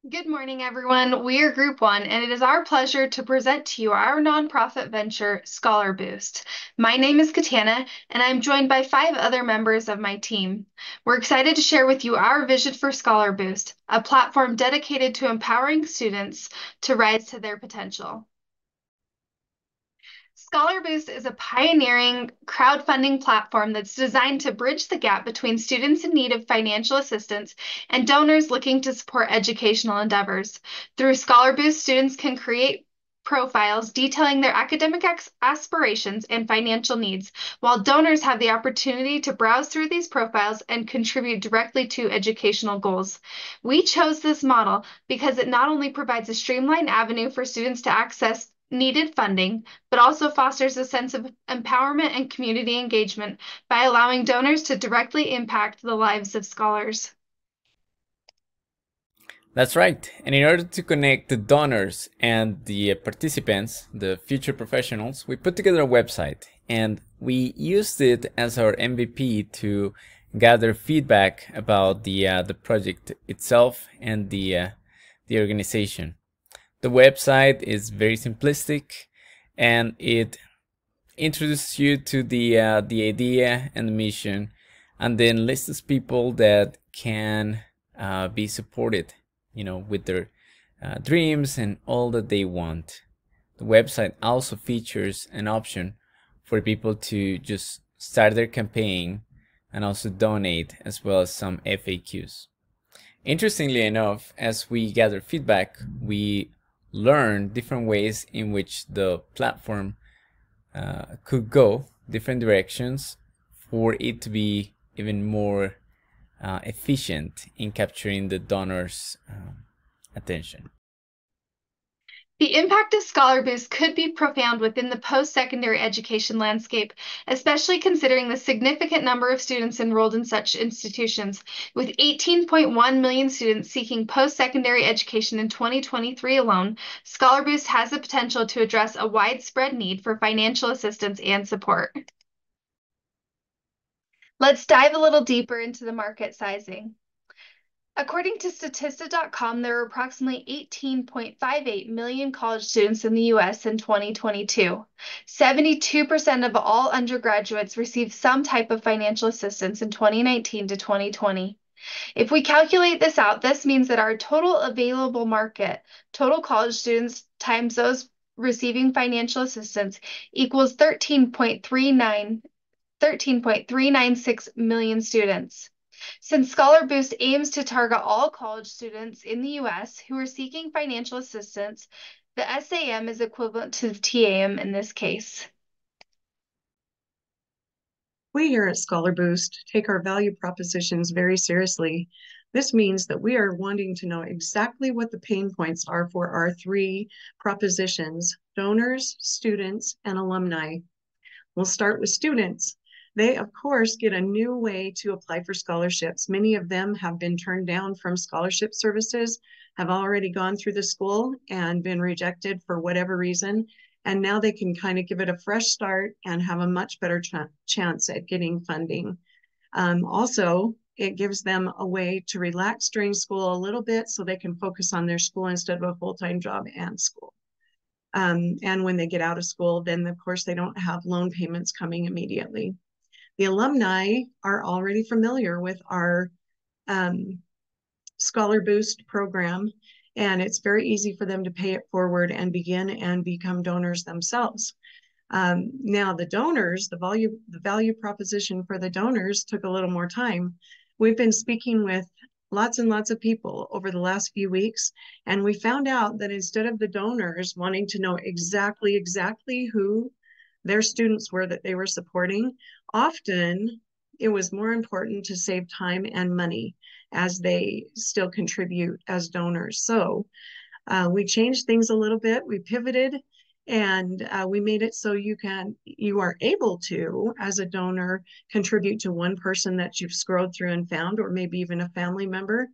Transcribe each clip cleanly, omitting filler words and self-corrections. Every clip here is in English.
Good morning, everyone. We are Group One, and it is our pleasure to present to you our nonprofit venture, Scholar Boost. My name is Katana, and I'm joined by five other members of my team. We're excited to share with you our vision for Scholar Boost, a platform dedicated to empowering students to rise to their potential. Scholar Boost is a pioneering crowdfunding platform that's designed to bridge the gap between students in need of financial assistance and donors looking to support educational endeavors. Through Scholar Boost, students can create profiles detailing their academic aspirations and financial needs, while donors have the opportunity to browse through these profiles and contribute directly to educational goals. We chose this model because it not only provides a streamlined avenue for students to access needed funding, but also fosters a sense of empowerment and community engagement by allowing donors to directly impact the lives of scholars. That's right. And in order to connect the donors and the participants, the future professionals, we put together a website and we used it as our MVP to gather feedback about the project itself and the organization. The website is very simplistic and it introduces you to the idea and the mission, and then lists people that can be supported, with their dreams and all that they want. The website also features an option for people to just start their campaign and also donate, as well as some FAQs. Interestingly enough, as we gather feedback, we learn different ways in which the platform could go, different directions, for it to be even more efficient in capturing the donor's attention. The impact of Scholar Boost could be profound within the post-secondary education landscape, especially considering the significant number of students enrolled in such institutions. With 18.1 million students seeking post-secondary education in 2023 alone, Scholar Boost has the potential to address a widespread need for financial assistance and support. Let's dive a little deeper into the market sizing. According to Statista.com, there are approximately 18.58 million college students in the US in 2022. 72% of all undergraduates received some type of financial assistance in 2019 to 2020. If we calculate this out, this means that our total available market, total college students times those receiving financial assistance, equals 13.396 million students. Since Scholar Boost aims to target all college students in the U.S. who are seeking financial assistance, the SAM is equivalent to the TAM in this case. We here at Scholar Boost take our value propositions very seriously. This means that we are wanting to know exactly what the pain points are for our three propositions: donors, students, and alumni. We'll start with students. They, of course, get a new way to apply for scholarships. Many of them have been turned down from scholarship services, have already gone through the school and been rejected for whatever reason. And now they can kind of give it a fresh start and have a much better chance at getting funding. Also, it gives them a way to relax during school a little bit so they can focus on their school instead of a full-time job and school. And when they get out of school, then of course they don't have loan payments coming immediately. The alumni are already familiar with our Scholar Boost program, and it's very easy for them to pay it forward and begin and become donors themselves. Now the donors, the value proposition for the donors took a little more time. We've been speaking with lots and lots of people over the last few weeks, and we found out that instead of the donors wanting to know exactly who their students were that they were supporting, often it was more important to save time and money as they still contribute as donors. So we changed things a little bit. We pivoted, and we made it so you are able to, as a donor, contribute to one person that you've scrolled through and found, or maybe even a family member.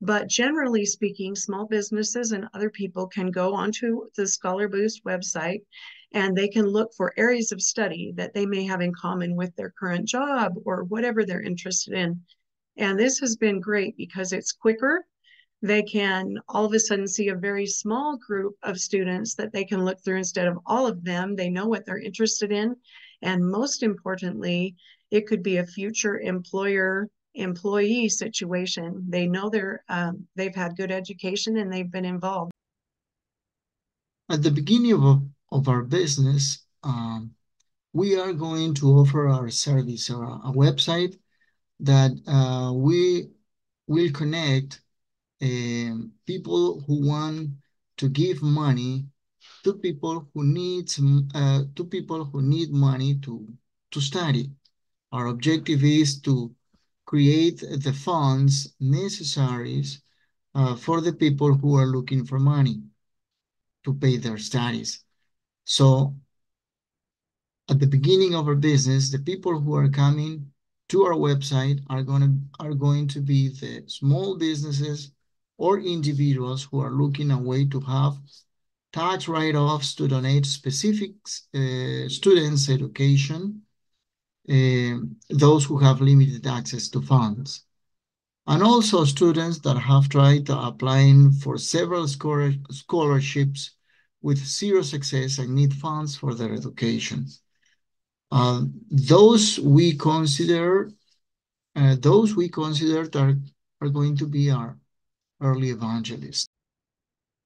But generally speaking, small businesses and other people can go onto the Scholar Boost website and they can look for areas of study that they may have in common with their current job or whatever they're interested in. And this has been great because it's quicker they can all of a sudden see a very small group of students that they can look through instead of all of them. They know what they're interested in. And most importantly, it could be a future employee situation. They know they've had good education and they've been involved. At the beginning of our business, we are going to offer our service or a website that we will connect people who want to give money to people who need money to study. Our objective is to create the funds necessary for the people who are looking for money to pay their studies. So at the beginning of our business, the people who are coming to our website are going to be the small businesses or individuals who are looking a way to have tax write-offs to donate specific students' education, those who have limited access to funds, and also students that have tried applying for several scholarships with zero success and need funds for their education. Those we consider are going to be our early evangelists.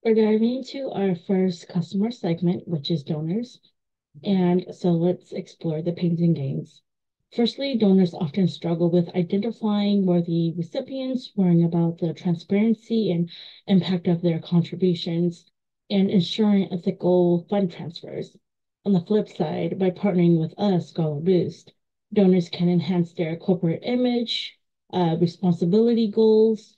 We're diving into our first customer segment, which is donors. And so let's explore the pains and gains. Firstly, donors often struggle with identifying worthy recipients, worrying about the transparency and impact of their contributions, and ensuring ethical fund transfers. On the flip side, by partnering with us, Scholar Boost, donors can enhance their corporate image, responsibility goals,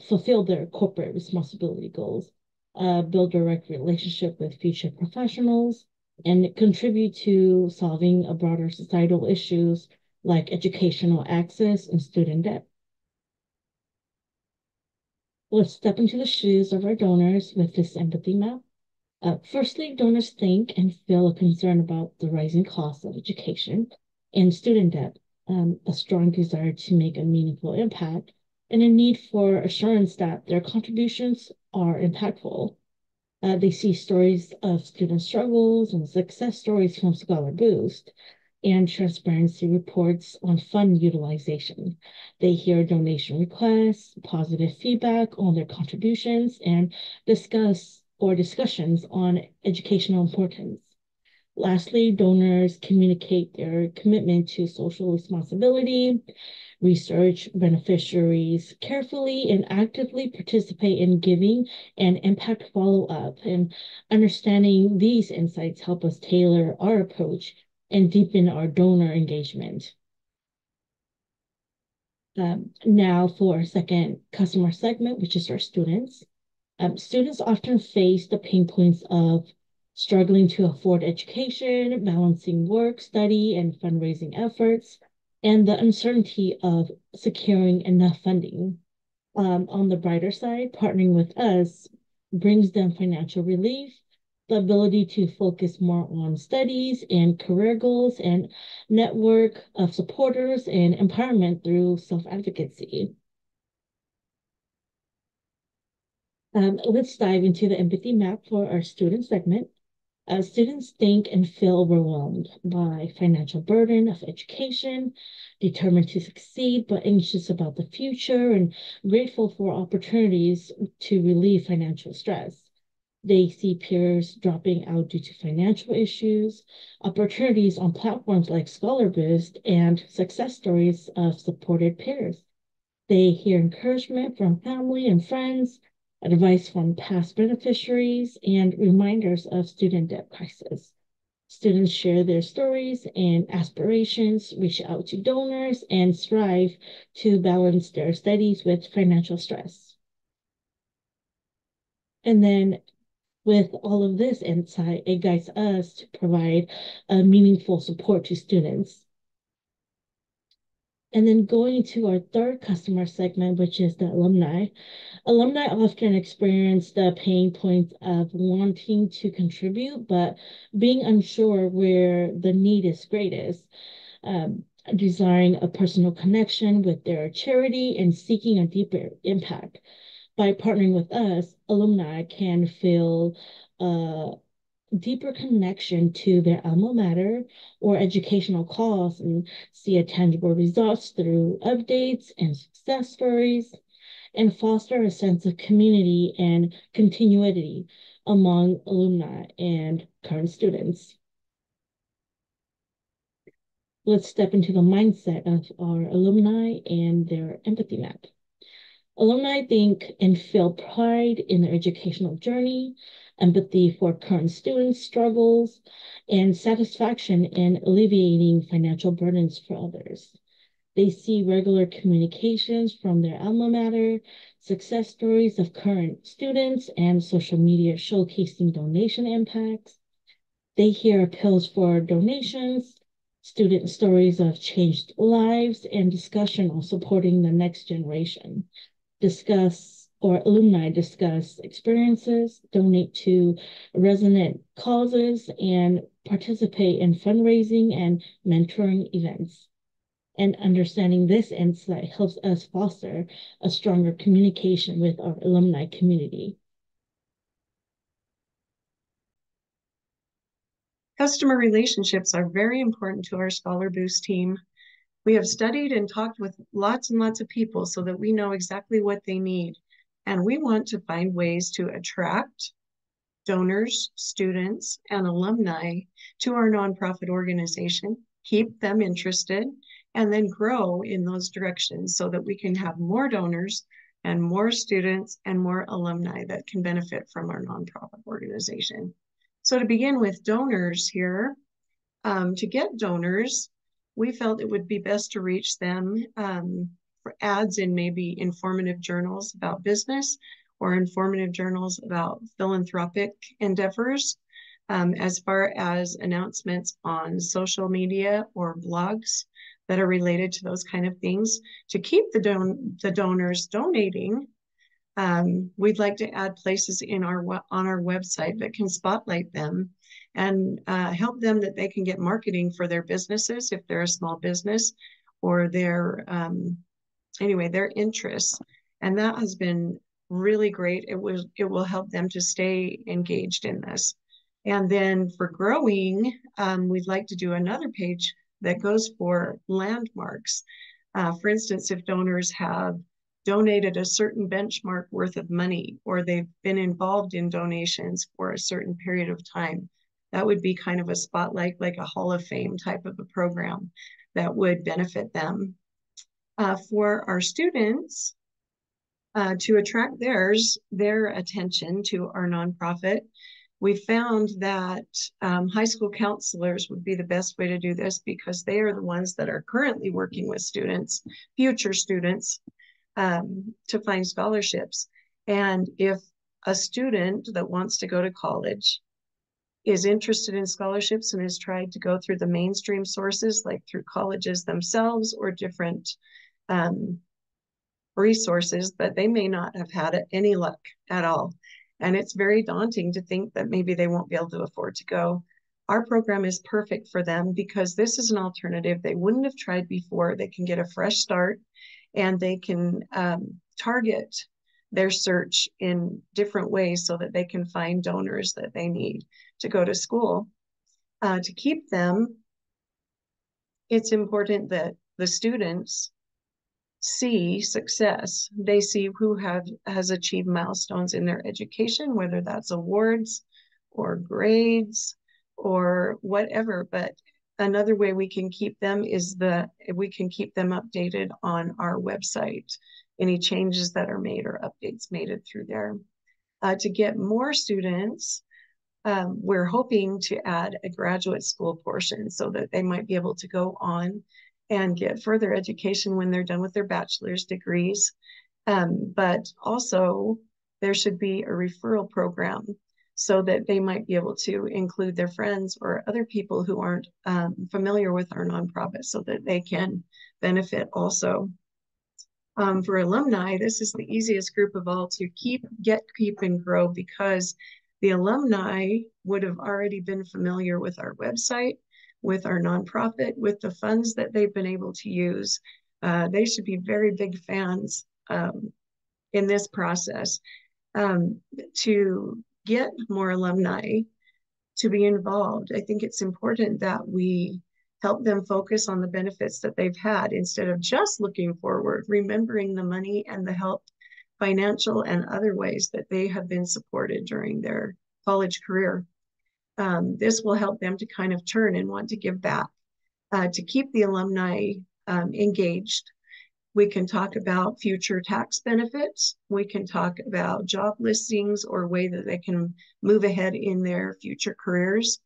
fulfill their corporate responsibility goals, build direct relationship with future professionals, and contribute to solving a broader societal issues like educational access and student debt. Let's step into the shoes of our donors with this empathy map. Firstly, donors think and feel a concern about the rising costs of education and student debt, a strong desire to make a meaningful impact, and a need for assurance that their contributions are impactful. They see stories of student struggles and success stories from Scholar Boost and transparency reports on fund utilization. They hear donation requests, positive feedback on their contributions, and discussions on educational importance. Lastly, donors communicate their commitment to social responsibility, research beneficiaries carefully, and actively participate in giving and impact follow-up. And understanding these insights help us tailor our approach and deepen our donor engagement. Now for our second customer segment, which is our students. Students often face the pain points of struggling to afford education, balancing work, study, and fundraising efforts, and the uncertainty of securing enough funding. On the brighter side, partnering with us brings them financial relief, the ability to focus more on studies and career goals, and network of supporters and empowerment through self-advocacy. Let's dive into the empathy map for our student segment. Students think and feel overwhelmed by financial burden of education, determined to succeed, but anxious about the future and grateful for opportunities to relieve financial stress. They see peers dropping out due to financial issues, opportunities on platforms like Scholar Boost, and success stories of supported peers. They hear encouragement from family and friends, advice from past beneficiaries, and reminders of student debt crisis. Students share their stories and aspirations, reach out to donors, and strive to balance their studies with financial stress. And then with all of this insight, it guides us to provide a meaningful support to students. And then going to our third customer segment, which is the alumni. Alumni often experience the pain points of wanting to contribute, but being unsure where the need is greatest, desiring a personal connection with their charity and seeking a deeper impact. By partnering with us, alumni can feel a deeper connection to their alma mater or educational cause and see a tangible results through updates and success stories, and foster a sense of community and continuity among alumni and current students. Let's step into the mindset of our alumni and their empathy map. Alumni think and feel pride in their educational journey, empathy for current students' struggles, and satisfaction in alleviating financial burdens for others. They see regular communications from their alma mater, success stories of current students, and social media showcasing donation impacts. They hear appeals for donations, student stories of changed lives, and discussion on supporting the next generation. Alumni discuss experiences, donate to resonant causes, and participate in fundraising and mentoring events. And understanding this insight helps us foster a stronger communication with our alumni community. Customer relationships are very important to our Scholar Boost team. We have studied and talked with lots and lots of people so that we know exactly what they need. And we want to find ways to attract donors, students, and alumni to our nonprofit organization, keep them interested, and then grow in those directions so that we can have more donors and more students and more alumni that can benefit from our nonprofit organization. So to begin with donors here, to get donors, we felt it would be best to reach them for ads in maybe informative journals about business or informative journals about philanthropic endeavors, as far as announcements on social media or blogs that are related to those kind of things. To keep the donors donating, we'd like to add places on our website that can spotlight them and help them that they can get marketing for their businesses if they're a small business or their interests. And that has been really great. It will help them to stay engaged in this. And then for growing, we'd like to do another page that goes for landmarks. For instance, if donors have donated a certain benchmark worth of money, or they've been involved in donations for a certain period of time, that would be kind of a spotlight, like a Hall of Fame type of a program that would benefit them. For our students, to attract their attention to our nonprofit, we found that high school counselors would be the best way to do this because they are the ones that are currently working with students, future students, to find scholarships. And if a student that wants to go to college is interested in scholarships and has tried to go through the mainstream sources, like through colleges themselves or different resources, that they may not have had any luck at all. And it's very daunting to think that maybe they won't be able to afford to go. Our program is perfect for them because this is an alternative they wouldn't have tried before. They can get a fresh start and they can target their search in different ways so that they can find donors that they need to go to school. To keep them, it's important that the students see success. They see who has achieved milestones in their education, whether that's awards or grades or whatever. But another way we can keep them is we can keep them updated on our website, any changes that are made or updates made through there. To get more students, we're hoping to add a graduate school portion so that they might be able to go on and get further education when they're done with their bachelor's degrees. But also there should be a referral program so that they might be able to include their friends or other people who aren't familiar with our nonprofit so that they can benefit also. For alumni, this is the easiest group of all to keep, and grow because the alumni would have already been familiar with our website, with our nonprofit, with the funds that they've been able to use. They should be very big fans in this process to get more alumni to be involved. I think it's important that we help them focus on the benefits that they've had instead of just looking forward, remembering the money and the help, financial and other ways that they have been supported during their college career. This will help them to kind of turn and want to give back, to keep the alumni engaged. We can talk about future tax benefits. We can talk about job listings or way that they can move ahead in their future careers,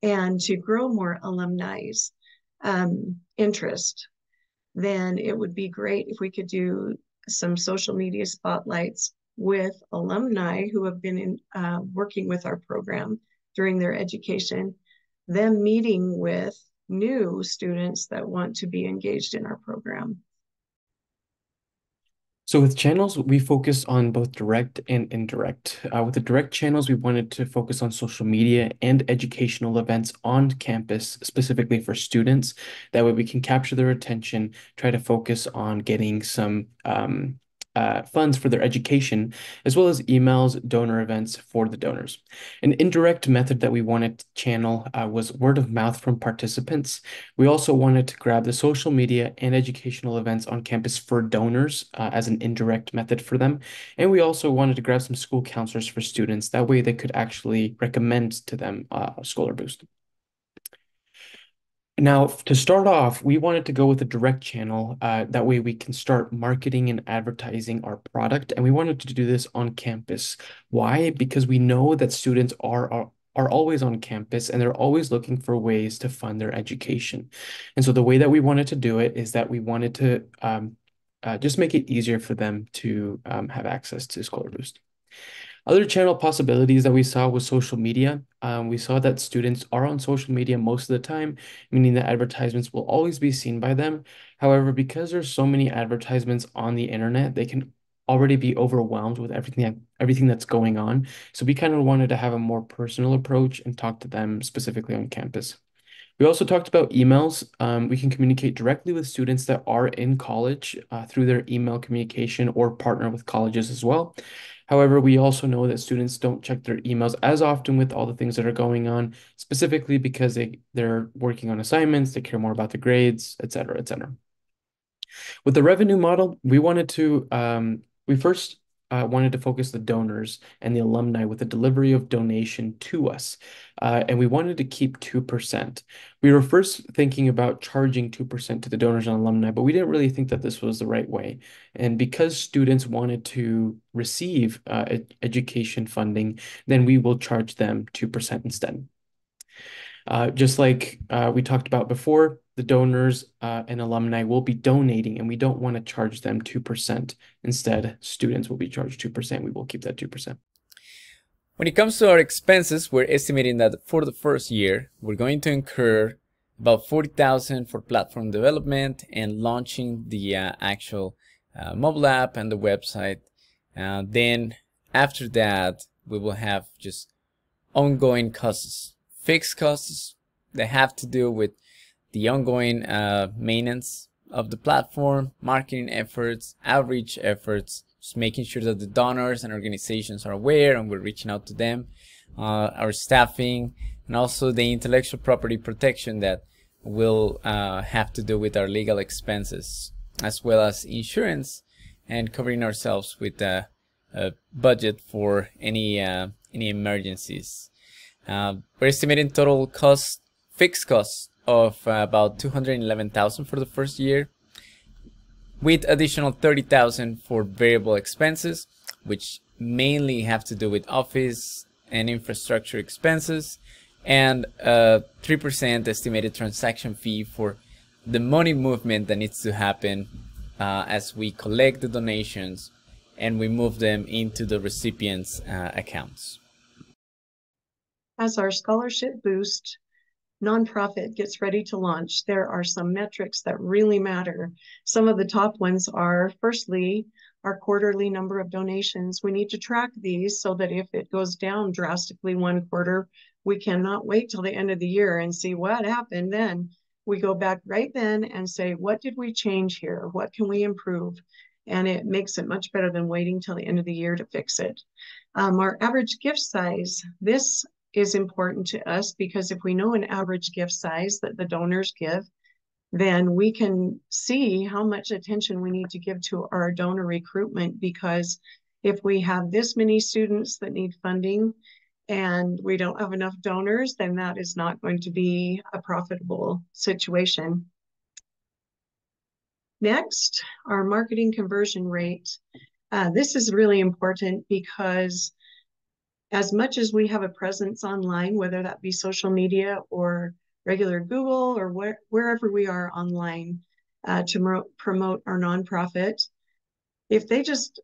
and to grow more alumni's interest. Then it would be great if we could do some social media spotlights with alumni who have been working with our program during their education, them meeting with new students that want to be engaged in our program. So with channels, we focus on both direct and indirect. With the direct channels, we wanted to focus on social media and educational events on campus, specifically for students. That way we can capture their attention, try to focus on getting some funds for their education, as well as emails, donor events for the donors. An indirect method that we wanted to channel was word of mouth from participants. We also wanted to grab the social media and educational events on campus for donors as an indirect method for them. And we also wanted to grab some school counselors for students. That way they could actually recommend to them Scholar Boost. Now, to start off, we wanted to go with a direct channel. That way we can start marketing and advertising our product. And we wanted to do this on campus. Why? Because we know that students are always on campus and they're always looking for ways to fund their education. And so the way that we wanted to do it is that we wanted to just make it easier for them to have access to Scholar Boost. Other channel possibilities that we saw was social media. We saw that students are on social media most of the time, meaning that advertisements will always be seen by them. However, because there's so many advertisements on the internet, they can already be overwhelmed with everything that's going on. So we kind of wanted to have a more personal approach and talk to them specifically on campus. We also talked about emails. We can communicate directly with students that are in college through their email communication or partner with colleges as well. However, we also know that students don't check their emails as often with all the things that are going on, specifically because they're working on assignments, they care more about the grades, et cetera, et cetera. With the revenue model, we first wanted to focus the donors and the alumni with the delivery of donation to us. And we wanted to keep 2%. We were first thinking about charging 2% to the donors and alumni, but we didn't really think that this was the right way. And because students wanted to receive education funding, then we will charge them 2% instead. Just like we talked about before, the donors and alumni will be donating, and we don't want to charge them 2%. Instead, students will be charged 2%. We will keep that 2%. When it comes to our expenses, we're estimating that for the first year, we're going to incur about $40,000 for platform development and launching the actual mobile app and the website. Then after that, we will have just ongoing costs, fixed costs that have to do with the ongoing maintenance of the platform, marketing efforts, outreach efforts, just making sure that the donors and organizations are aware and we're reaching out to them, our staffing, and also the intellectual property protection that will have to do with our legal expenses, as well as insurance and covering ourselves with a budget for any emergencies. We're estimating total cost, fixed costs of about $211,000 for the first year, with additional $30,000 for variable expenses, which mainly have to do with office and infrastructure expenses, and a 3% estimated transaction fee for the money movement that needs to happen as we collect the donations and we move them into the recipients' accounts. As our Scholarship Boost nonprofit gets ready to launch, there are some metrics that really matter. Some of the top ones are, firstly, our quarterly number of donations. We need to track these so that if it goes down drastically one quarter, we cannot wait till the end of the year and see what happened then. We go back right then and say, what did we change here? What can we improve? and it makes it much better than waiting till the end of the year to fix it. Our average gift size, this is important to us because if we know an average gift size that the donors give, then we can see how much attention we need to give to our donor recruitment, because if we have this many students that need funding and we don't have enough donors, then that is not going to be a profitable situation. Next, our marketing conversion rate. This is really important because as much as we have a presence online, whether that be social media or regular Google or wherever we are online to promote our nonprofit, if they just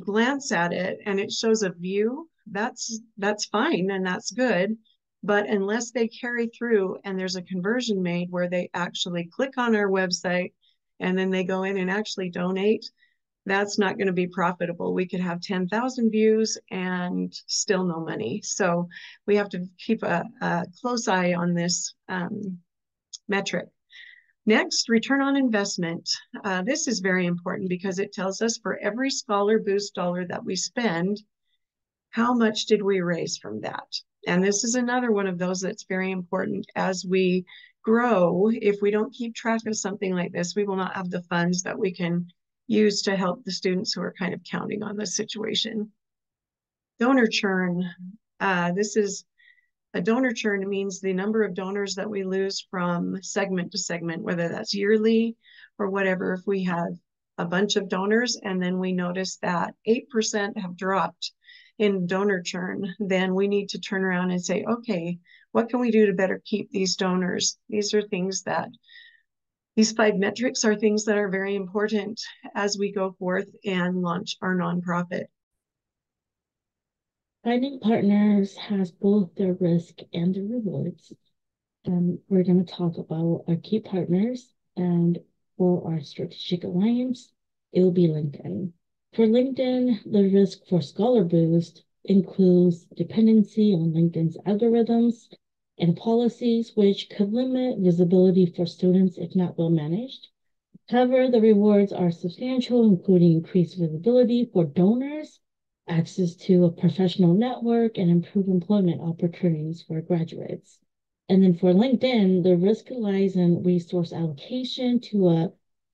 glance at it and it shows a view, that's fine and that's good. But unless they carry through and there's a conversion made where they actually click on our website and then they go in and actually donate, that's not going to be profitable. We could have 10,000 views and still no money. So we have to keep a close eye on this metric. Next, return on investment. This is very important because it tells us for every Scholar Boost dollar that we spend, how much did we raise from that? And this is another one of those that's very important as we grow. If we don't keep track of something like this, we will not have the funds that we can use to help the students who are kind of counting on this situation. Donor churn. This is a donor churn means the number of donors that we lose from segment to segment, whether that's yearly or whatever. If we have a bunch of donors and then we notice that 8% have dropped in donor churn, then we need to turn around and say, okay, what can we do to better keep these donors? These are things that, these 5 metrics are things that are very important as we go forth and launch our nonprofit. Finding partners has both their risk and their rewards. We're going to talk about our key partners, and for our strategic alliance, it will be LinkedIn. For LinkedIn, the risk for Scholar Boost includes dependency on LinkedIn's algorithms and policies, which could limit visibility for students if not well managed. However, the rewards are substantial, including increased visibility for donors, access to a professional network, and improved employment opportunities for graduates. And then for LinkedIn, the risk lies in resource allocation to a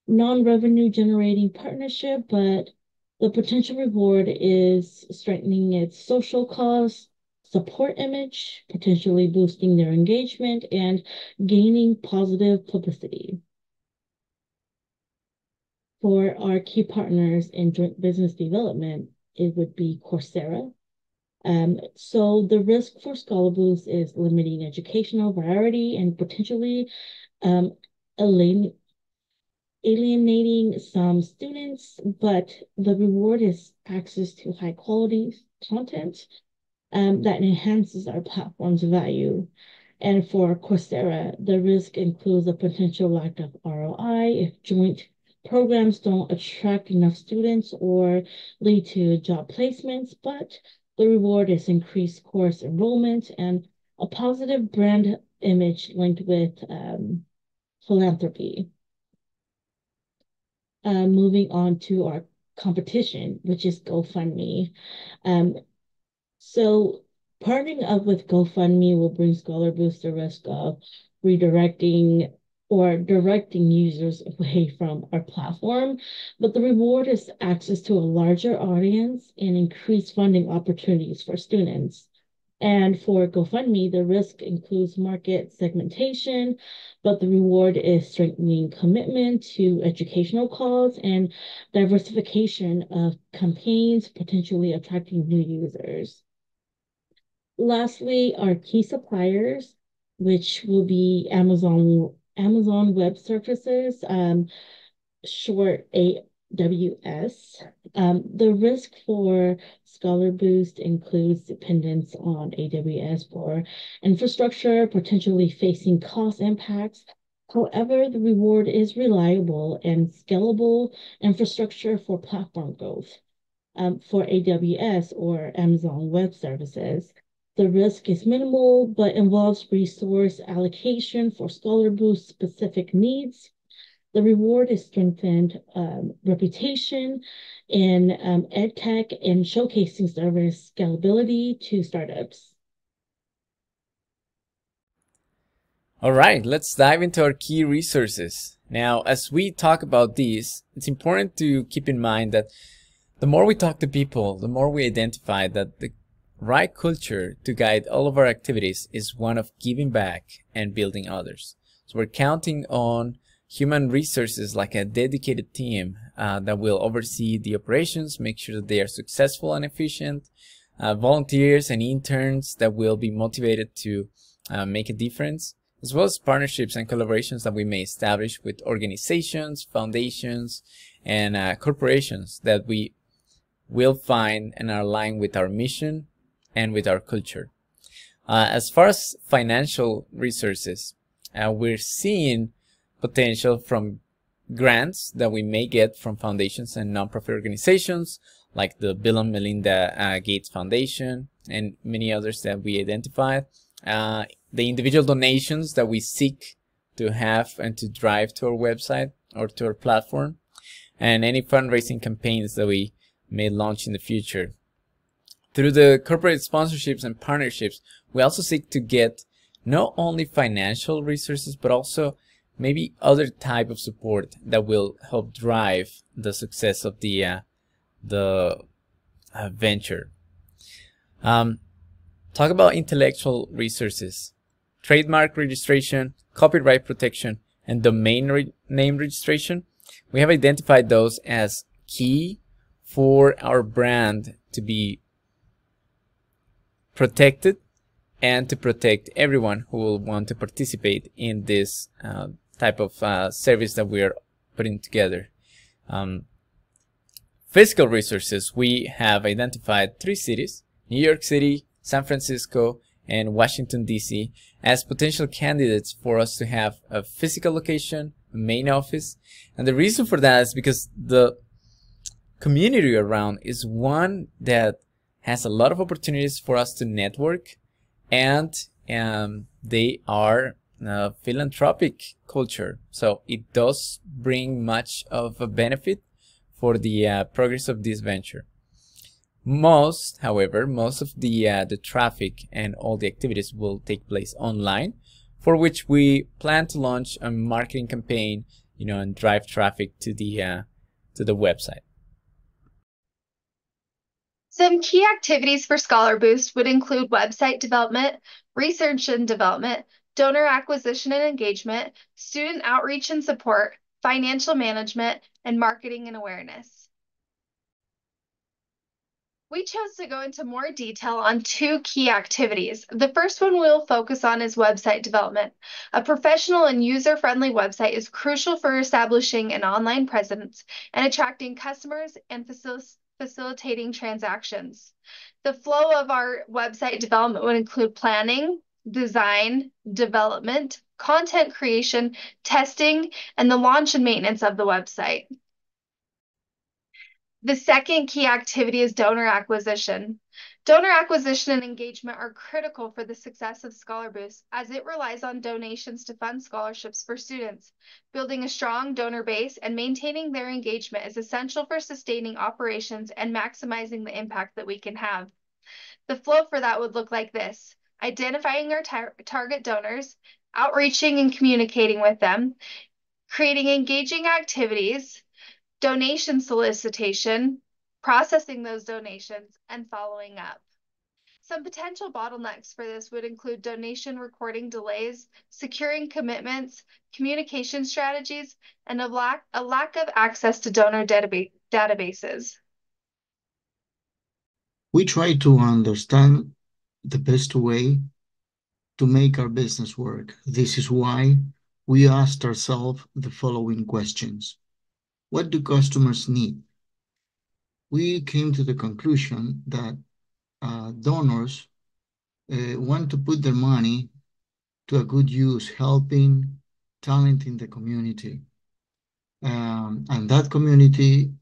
non-revenue generating partnership, but the potential reward is strengthening its social cause, support image, potentially boosting their engagement, and gaining positive publicity. For our key partners in joint business development, it would be Coursera. So the risk for Scholar Boost is limiting educational variety and potentially alienating some students, but the reward is access to high quality content that enhances our platform's value. And for Coursera, the risk includes a potential lack of ROI if joint programs don't attract enough students or lead to job placements, but the reward is increased course enrollment and a positive brand image linked with philanthropy. Moving on to our competition, which is GoFundMe. So partnering up with GoFundMe will bring Scholar Boost the risk of redirecting or directing users away from our platform, but the reward is access to a larger audience and increased funding opportunities for students. And for GoFundMe, the risk includes market segmentation, but the reward is strengthening commitment to educational cause and diversification of campaigns, potentially attracting new users. Lastly, our key suppliers, which will be Amazon Web Services, short AWS. The risk for Scholar Boost includes dependence on AWS for infrastructure, potentially facing cost impacts. However, the reward is reliable and scalable infrastructure for platform growth. For AWS or Amazon Web Services, the risk is minimal, but involves resource allocation for Scholar Boost specific needs. The reward is strengthened reputation in ed tech and showcasing service scalability to startups. All right, let's dive into our key resources. Now, as we talk about these, it's important to keep in mind that the more we talk to people, the more we identify that the right culture to guide all of our activities is one of giving back and building others. So we're counting on human resources like a dedicated team that will oversee the operations, make sure that they are successful and efficient, volunteers and interns that will be motivated to make a difference, as well as partnerships and collaborations that we may establish with organizations, foundations, and corporations that we will find and are aligned with our mission and with our culture. As far as financial resources, we're seeing potential from grants that we may get from foundations and nonprofit organizations like the Bill and Melinda Gates Foundation and many others that we identified. The individual donations that we seek to have and to drive to our website or to our platform, and any fundraising campaigns that we may launch in the future. Through the corporate sponsorships and partnerships, we also seek to get not only financial resources, but also maybe other type of support that will help drive the success of the venture. Talk about intellectual resources, trademark registration, copyright protection, and domain name registration. We have identified those as key for our brand to be protected and to protect everyone who will want to participate in this type of service that we are putting together. Physical resources, we have identified 3 cities, New York City, San Francisco, and Washington, D.C. as potential candidates for us to have a physical location, a main office. And the reason for that is because the community around is one that has a lot of opportunities for us to network, and they are philanthropic culture. So it does bring much of a benefit for the progress of this venture. However, most of the traffic and all the activities will take place online, for which we plan to launch a marketing campaign, and drive traffic to the website. Some key activities for Scholar Boost would include website development, research and development, donor acquisition and engagement, student outreach and support, financial management, and marketing and awareness. We chose to go into more detail on 2 key activities. The first one we'll focus on is website development. A professional and user-friendly website is crucial for establishing an online presence and attracting customers and facilitating transactions. The flow of our website development would include planning, design, development, content creation, testing, and the launch and maintenance of the website. The second key activity is donor acquisition. Donor acquisition and engagement are critical for the success of Scholar Boost, as it relies on donations to fund scholarships for students. Building a strong donor base and maintaining their engagement is essential for sustaining operations and maximizing the impact that we can have. The flow for that would look like this: identifying our target donors, outreaching and communicating with them, creating engaging activities, donation solicitation, processing those donations, and following up. Some potential bottlenecks for this would include donation recording delays, securing commitments, communication strategies, and a lack of access to donor databases. We try to understand the best way to make our business work. This is why we asked ourselves the following questions. What do customers need? We came to the conclusion that donors want to put their money to a good use, helping talent in the community. And that community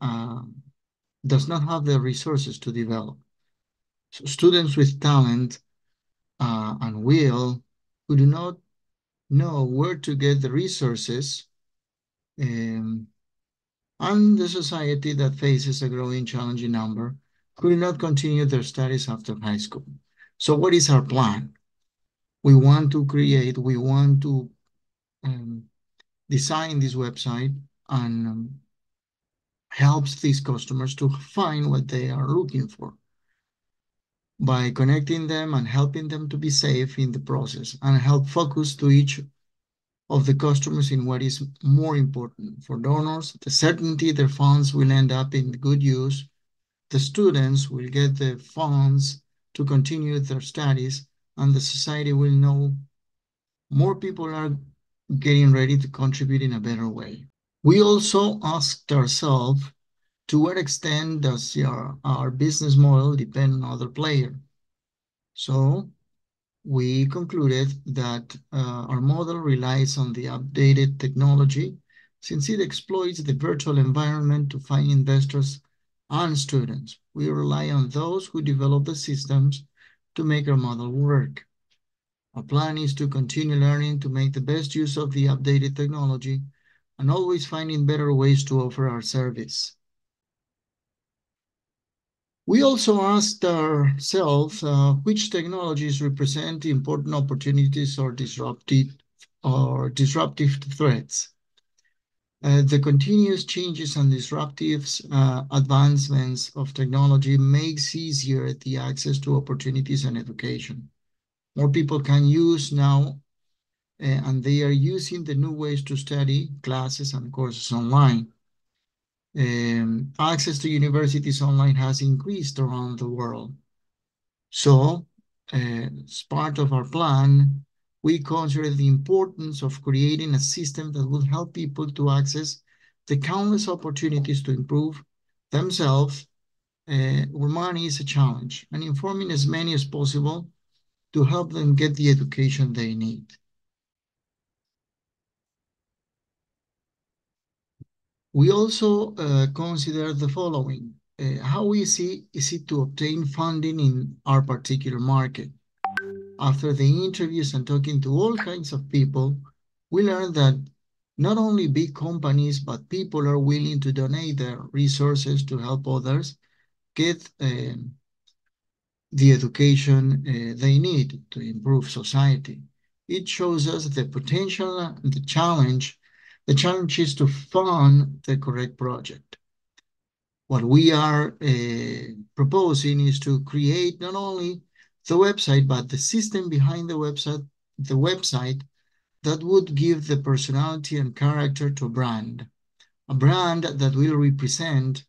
does not have the resources to develop. So students with talent and will, who do not know where to get the resources And the society that faces a growing challenging number could not continue their studies after high school. So what is our plan? We want to design this website and helps these customers to find what they are looking for by connecting them and helping them to be safe in the process and help focus to each of the customers in what is more important. For donors, the certainty their funds will end up in good use. The students will get the funds to continue their studies, and the society will know more people are getting ready to contribute in a better way. We also asked ourselves, to what extent does our business model depend on other players? So we concluded that our model relies on the updated technology since it exploits the virtual environment to find investors and students. We rely on those who develop the systems to make our model work. Our plan is to continue learning to make the best use of the updated technology and always finding better ways to offer our service. We also asked ourselves which technologies represent important opportunities or disruptive threats. The continuous changes and disruptive advancements of technology makes easier the access to opportunities and education. More people can use now, and they are using the new ways to study classes and courses online. Access to universities online has increased around the world. So, as part of our plan, we consider the importance of creating a system that will help people to access the countless opportunities to improve themselves where money is a challenge, and informing as many as possible to help them get the education they need. We also consider the following. How easy is it to obtain funding in our particular market? After the interviews and talking to all kinds of people, we learned that not only big companies, but people are willing to donate their resources to help others get the education they need to improve society. It shows us the potential and the challenge. The challenge is to fund the correct project. What we are proposing is to create not only the website, but the system behind the website that would give the personality and character to a brand that will represent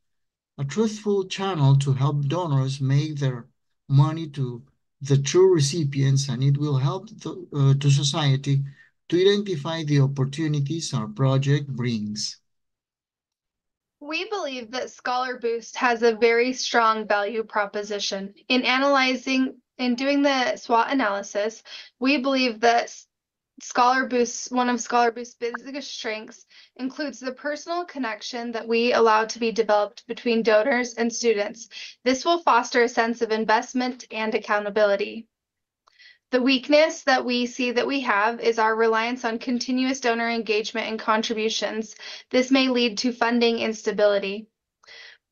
a truthful channel to help donors make their money to the true recipients, and it will help to society to identify the opportunities our project brings. We believe that Scholar Boost has a very strong value proposition. In doing the SWOT analysis, we believe that one of Scholar Boost's biggest strengths includes the personal connection that we allow to be developed between donors and students. This will foster a sense of investment and accountability. The weakness that we see that we have is our reliance on continuous donor engagement and contributions. This may lead to funding instability.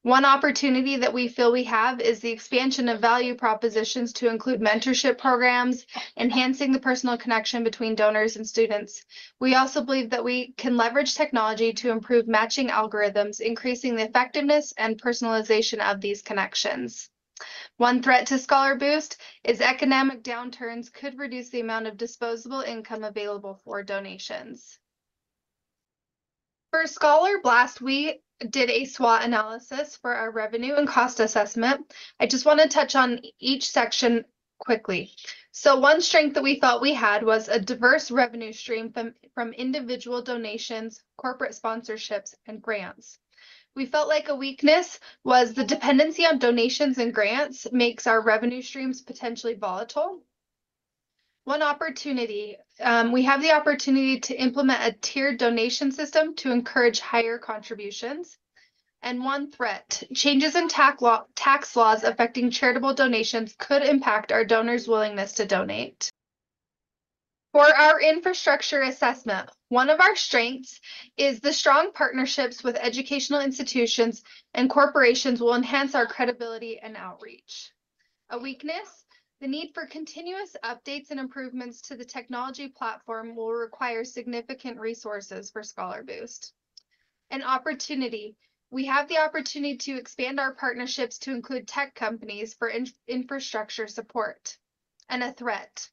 One opportunity that we feel we have is the expansion of value propositions to include mentorship programs, enhancing the personal connection between donors and students. We also believe that we can leverage technology to improve matching algorithms, increasing the effectiveness and personalization of these connections. One threat to Scholar Boost is economic downturns could reduce the amount of disposable income available for donations. For Scholar Blast, we did a SWOT analysis for our revenue and cost assessment. I just want to touch on each section quickly. So one strength that we thought we had was a diverse revenue stream from individual donations, corporate sponsorships, and grants. We felt like a weakness was the dependency on donations and grants makes our revenue streams potentially volatile. One opportunity, we have the opportunity to implement a tiered donation system to encourage higher contributions. And one threat, changes in tax laws affecting charitable donations could impact our donors' willingness to donate. For our infrastructure assessment, one of our strengths is the strong partnerships with educational institutions and corporations will enhance our credibility and outreach. A weakness, the need for continuous updates and improvements to the technology platform will require significant resources for Scholar Boost. An opportunity, we have the opportunity to expand our partnerships to include tech companies for infrastructure support. And a threat,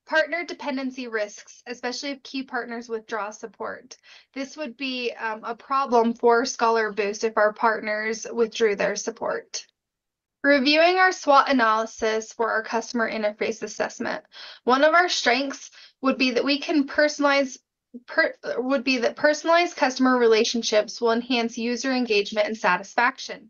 partner dependency risks, especially if key partners withdraw support. This would be a problem for Scholar Boost if our partners withdrew their support. Reviewing our SWOT analysis for our customer interface assessment. One of our strengths would be that we can personalized customer relationships will enhance user engagement and satisfaction.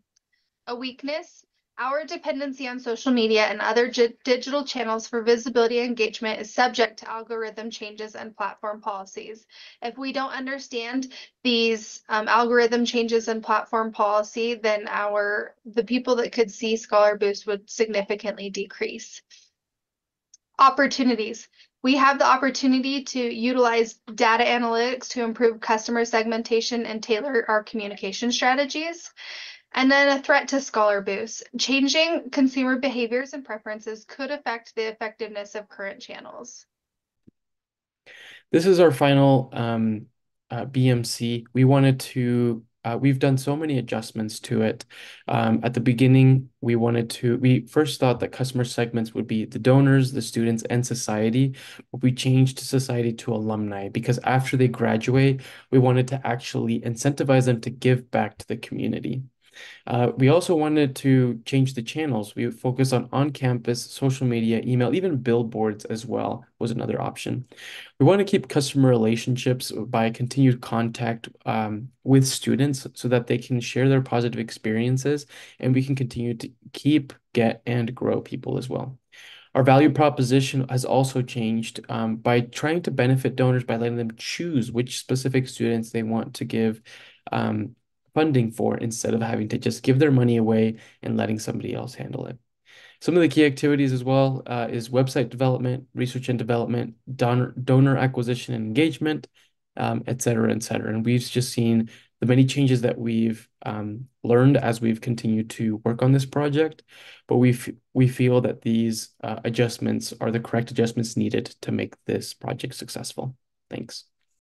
A weakness, our dependency on social media and other digital channels for visibility and engagement is subject to algorithm changes and platform policies. If we don't understand these algorithm changes and platform policy, then the people that could see Scholar Boost would significantly decrease. Opportunities. We have the opportunity to utilize data analytics to improve customer segmentation and tailor our communication strategies. And then a threat to Scholar Boost. Changing consumer behaviors and preferences could affect the effectiveness of current channels. This is our final BMC. We've done so many adjustments to it. At the beginning, we first thought that customer segments would be the donors, the students, and society, but we changed society to alumni because after they graduate, we wanted to actually incentivize them to give back to the community. We also wanted to change the channels. We focus on-campus, social media, email, even billboards as well was another option. We want to keep customer relationships by continued contact with students so that they can share their positive experiences and we can continue to keep, get, and grow people as well. Our value proposition has also changed by trying to benefit donors by letting them choose which specific students they want to give funding for instead of having to just give their money away and letting somebody else handle it. Some of the key activities as well is website development, research and development, donor acquisition and engagement, et cetera, et cetera. And we've just seen the many changes that we've learned as we've continued to work on this project, but we feel that these adjustments are the correct adjustments needed to make this project successful. Thanks.